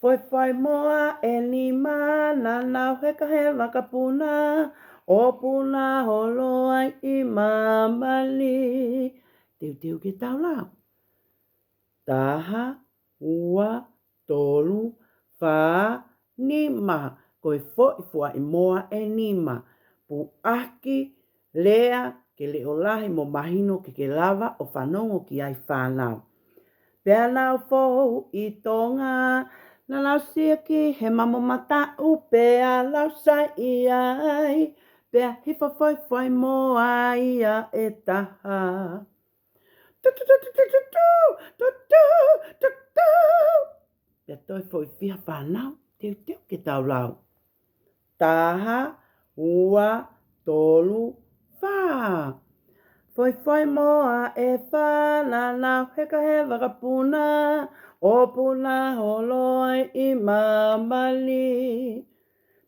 Foi moa e lima na nau heka he wakapuna. O puna holoai I mamali. Teu ke tau lau. Taha, ua, tolu, wha, nima. Koe fua I moa e nima. Pu aki, lea, ke leo lahi mo mahino ke lava o whanongo ki ai whanau. Pea nau fou I tonga, na lau siaki he mamo mata pea lau sai I ai. Pea hifa foi moa ia e taha. Pea toi foi fia whanau, teu ke tau lau. Taha, ua, tolu, wha. Foi moa e whana nau heka he wakapuna. O puna holoi I mamali.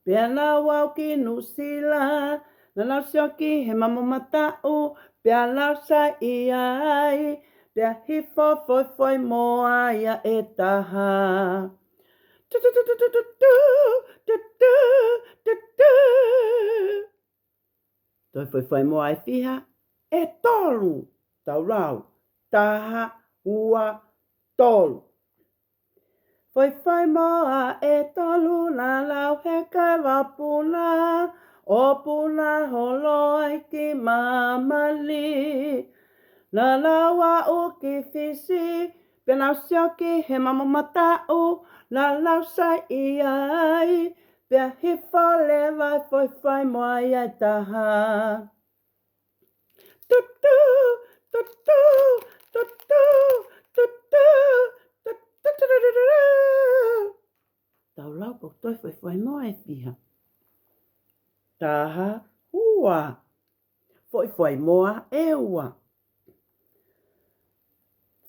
Pea nau au ki nusila, na nau sioki he mamo matau, pea lau sai I ai, pea hifo foi moa ia e taha. Toi foi moa e fiha, e tolu, tau rau, taha, ua, tolu. Foi moa e tolu na lau heka wapuna, o puna holoi ki mamali. Na lau au ki fisi, pena sioki he mamo matau, na lau sai I ai, pea hifa lewa foi moa ia e taha. Tutu, tutu, tutu, tutu, tau lau po toi foi moa e fiha. Taha, ua. Foi moa e ua.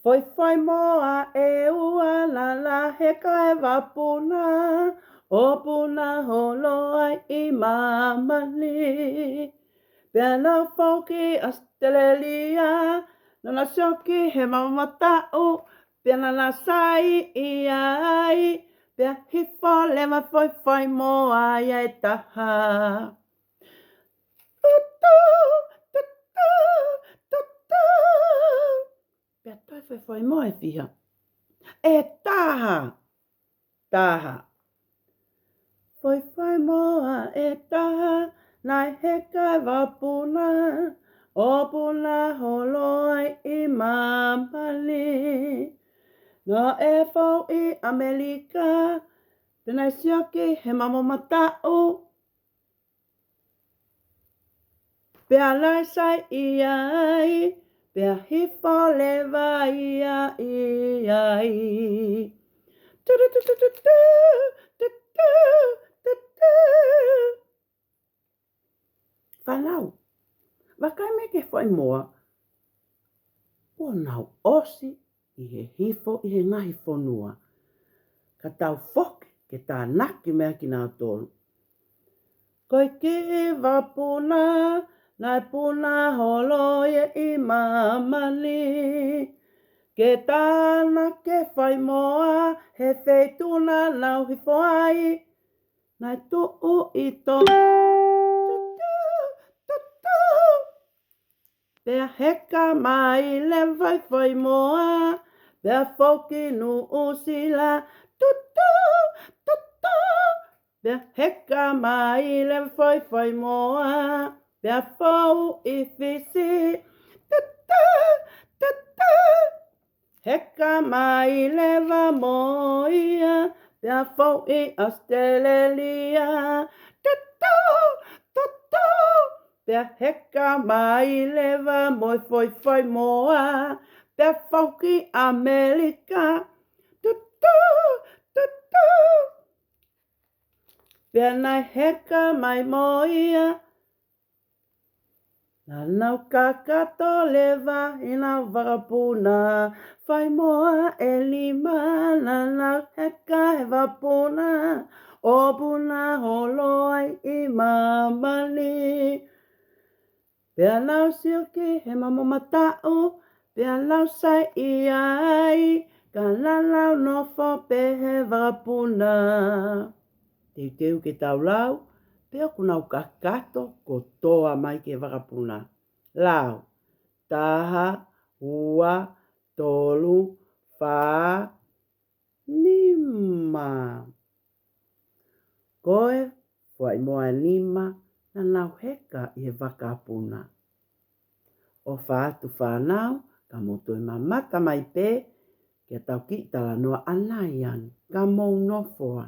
Foi moa e ua la la heka e wapuna. O puna holoi I mamali. Pea nau fauki Australia. Nana sioki he mamatau. Pea nana sai I ai. Pea hifa lewa foi moa ia e taha. Tutu, tutu, tutu. Pea toi foi moa e fiha. E taha. Taha. Foi moa e taha. Nai heka wapuna. O puna holoi I mamali. No e fau I Amerika. Pena sioki he mamo matau. Pea lai sai I ai. Pea hifa lewa ia I ai. Whanau. Wakai me ke whai moa. O nau osi I he hifo I he ngahi whanua. Ka tau whoki ke tā naki mea ki nā tolu. Koi ki wapuna, nai puna holoie I mamali. Ke tāna ke whai moa, he wheituna nau hifo ai. Nai tuu I tō. Pea heka mai le foi moa. Pea whoki nu usila. Tutu, tutu. Pea heka mai le foi moa. Pea whau I fisi. Tutu, tutu. Heka mai le wa moia. Pea whau I Australia. Tutu, tutu. Pea heka mai lewa moi foi moa. Pea whauki Amerika. Tutu, tutu. Pea nai heka mai moia. Na nau kakato lewa I nau wakapuna. Whai moa e lima. Na nau heka he wapuna. O puna holoi I mamali. Pea lau sioki he mamo matau. Pea lau sai I ai. Ka lalau no fo pehe wapuna. Teu ke tau lau, peo kuna kakato ko toa mai ke wakapuna. Lau, taha, ua, tolu, wha, lima. Koe, wai moa lima, na nau heka i he wakapuna. O whaatu whanau, ka motu e mamata mai pe, ke tau ki tala noa anaian, ka mou nofoa.